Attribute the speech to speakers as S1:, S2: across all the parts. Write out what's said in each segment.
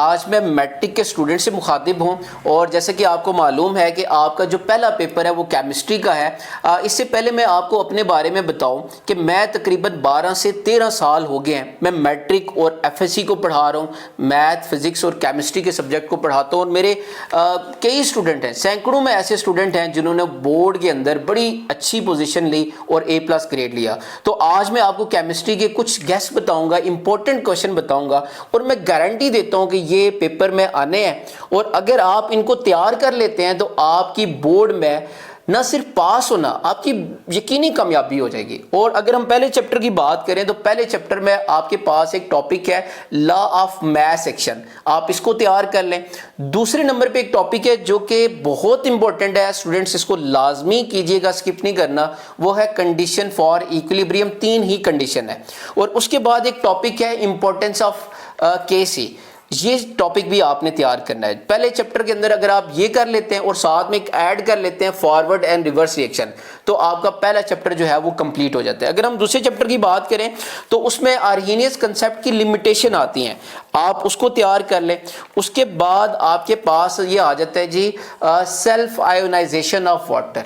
S1: आज मैं मैट्रिक के स्टूडेंट से मुखातिब हूँ और जैसे कि आपको मालूम है कि आपका जो पहला पेपर है वो केमिस्ट्री का है। इससे पहले मैं आपको अपने बारे में बताऊँ कि मैं तकरीबन 12 से 13 साल हो गए हैं मैं मैट्रिक और एफएससी को पढ़ा रहा हूँ, मैथ फिज़िक्स और केमिस्ट्री के सब्जेक्ट को पढ़ाता हूँ। और मेरे कई स्टूडेंट हैं, सैकड़ों में ऐसे स्टूडेंट हैं जिन्होंने बोर्ड के अंदर बड़ी अच्छी पोजीशन ली और A+ ग्रेड लिया। तो आज मैं आपको केमिस्ट्री के कुछ गेस बताऊंगा, इंपॉर्टेंट क्वेश्चन बताऊंगा और मैं गारंटी देता हूं कि ये पेपर में आने हैं और अगर आप इनको तैयार कर लेते हैं तो आपकी बोर्ड में ना सिर्फ पास होना, आपकी यकीनी कामयाबी हो जाएगी। और अगर हम पहले चैप्टर की बात करें तो पहले चैप्टर में आपके पास एक टॉपिक है लॉ ऑफ मास एक्शन, आप इसको तैयार कर लें। दूसरे नंबर पे एक टॉपिक है जो कि बहुत इंपॉर्टेंट है, स्टूडेंट्स इसको लाजमी कीजिएगा, स्किप नहीं करना, वो है condition for equilibrium. 3 he condition है। और उसके बाद एक टॉपिक है इंपॉर्टेंस ऑफ केसी, ये टॉपिक भी आपने तैयार करना है पहले चैप्टर के अंदर। अगर आप ये कर लेते हैं और साथ में एक ऐड कर लेते हैं फॉरवर्ड एंड रिवर्स रिएक्शन, तो आपका पहला चैप्टर जो है वो कंप्लीट हो जाता है। अगर हम दूसरे चैप्टर की बात करें तो उसमें आर्हेनियस कंसेप्ट की लिमिटेशन आती हैं, आप उसको तैयार कर लें। उसके बाद आपके पास ये आ जाता है जी सेल्फ आयोनाइजेशन ऑफ वाटर,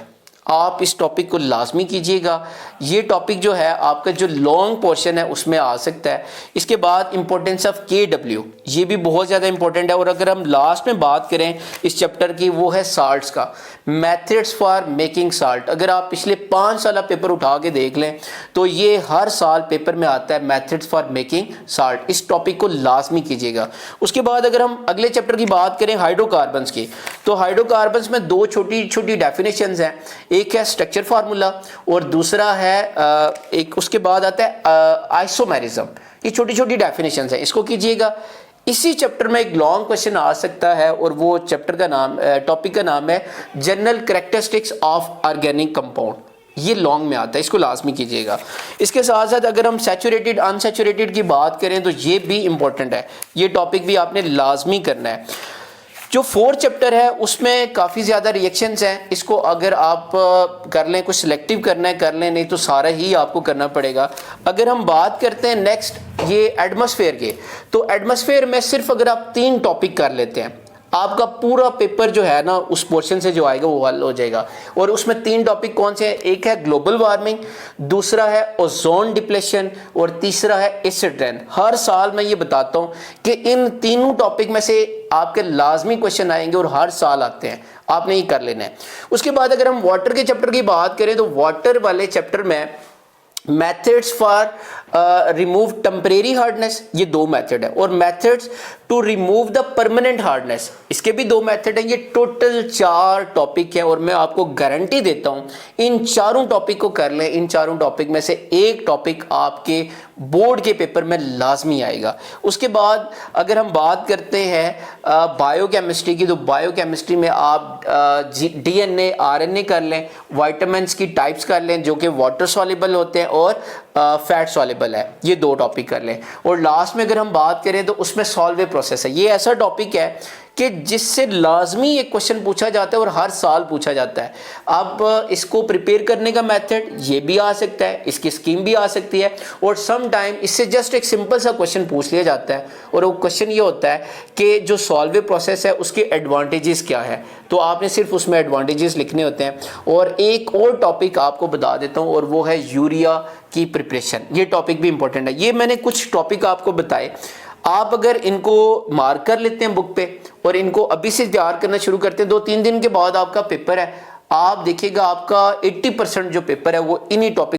S1: आप इस टॉपिक को लाजमी कीजिएगा। ये टॉपिक जो है आपका जो लॉन्ग पोर्शन है उसमें आ सकता है। इसके बाद इंपॉर्टेंस ऑफ KW, ये भी बहुत ज़्यादा इंपॉर्टेंट है। और अगर हम लास्ट में बात करें इस चैप्टर की, वो है साल्ट्स का, मेथड्स फॉर मेकिंग साल्ट। अगर आप पिछले 5 साल पेपर उठा के देख लें तो ये हर साल पेपर में आता है मेथड्स फॉर मेकिंग साल्ट, इस टॉपिक को लाजमी कीजिएगा। उसके बाद अगर हम अगले चैप्टर की बात करें हाइड्रोकार्बन्स की, तो हाइड्रोकार्बन्स में 2 छोटी छोटी डेफिनेशंस हैं, एक है स्ट्रक्चर फार्मूला और दूसरा है एक उसके बाद आता है आइसोमेरिज्म। ये छोटी छोटी डेफिनेशंस हैं, इसको कीजिएगा। इसी चैप्टर में एक लॉन्ग क्वेश्चन आ सकता है और वो चैप्टर का नाम, टॉपिक का नाम है general characteristics of organic compound, ये लॉन्ग में आता है, इसको लाजमी कीजिएगा। इसके साथ साथ अगर हम सैचुरेटेड अनसैचुरेटेड की बात करें तो ये भी इंपॉर्टेंट है, ये टॉपिक भी आपने लाजमी करना है। जो 4th चैप्टर है उसमें काफ़ी ज़्यादा रिएक्शंस हैं, इसको अगर आप कर लें, कुछ सिलेक्टिव करना है कर लें, नहीं तो सारा ही आपको करना पड़ेगा। अगर हम बात करते हैं नेक्स्ट ये एटमॉस्फेयर के, तो एटमॉस्फेयर में सिर्फ अगर आप 3 टॉपिक कर लेते हैं आपका पूरा पेपर जो है ना उस पोर्शन से जो आएगा वो हल हो जाएगा। और उसमें 3 टॉपिक कौन से हैं, एक है ग्लोबल वार्मिंग, दूसरा है ओजोन डिप्लेशन और तीसरा है एसिड रेन। हर साल मैं ये बताता हूँ कि इन तीनों टॉपिक में से आपके लाजमी क्वेश्चन आएंगे और हर साल आते हैं, आपने ये कर लेना है। उसके बाद अगर हम वाटर के चैप्टर की बात करें तो वाटर वाले चैप्टर में methods for remove temporary hardness, ये 2 मेथड है, और methods to remove the permanent hardness, इसके भी 2 मेथड हैं। ये टोटल 4 टॉपिक है और मैं आपको गारंटी देता हूं इन चारों टॉपिक को कर लें, इन चारों टॉपिक में से एक टॉपिक आपके बोर्ड के पेपर में लाजमी आएगा। उसके बाद अगर हम बात करते हैं बायोकेमिस्ट्री की, तो बायोकेमिस्ट्री में आप DNA RNA कर लें, वाइटामिन्स की टाइप्स कर लें जो कि वाटर सॉल्युबल होते हैं और फैट सॉल्युबल है, ये 2 टॉपिक कर लें। और लास्ट में अगर हम बात करें तो उसमें सॉल्वे प्रोसेस है, ये ऐसा टॉपिक है कि जिससे लाजमी एक क्वेश्चन पूछा जाता है और हर साल पूछा जाता है। अब इसको प्रिपेयर करने का मेथड ये भी आ सकता है, इसकी स्कीम भी आ सकती है, और सम टाइम इससे जस्ट एक सिंपल सा क्वेश्चन पूछ लिया जाता है और वो क्वेश्चन ये होता है कि जो सॉल्वे प्रोसेस है उसके एडवांटेजेस क्या है, तो आपने सिर्फ उसमें एडवांटेजेस लिखने होते हैं। और एक और टॉपिक आपको बता देता हूँ और वो है यूरिया की प्रिपरेशन, ये टॉपिक भी इंपॉर्टेंट है। ये मैंने कुछ टॉपिक आपको बताए, आप अगर इनको मार्क कर लेते हैं बुक पे और इनको अभी से तैयार करना शुरू करते हैं, 2-3 दिन के बाद आपका पेपर है, आप देखिएगा आपका 80% जो पेपर है वो इन्हीं टॉपिक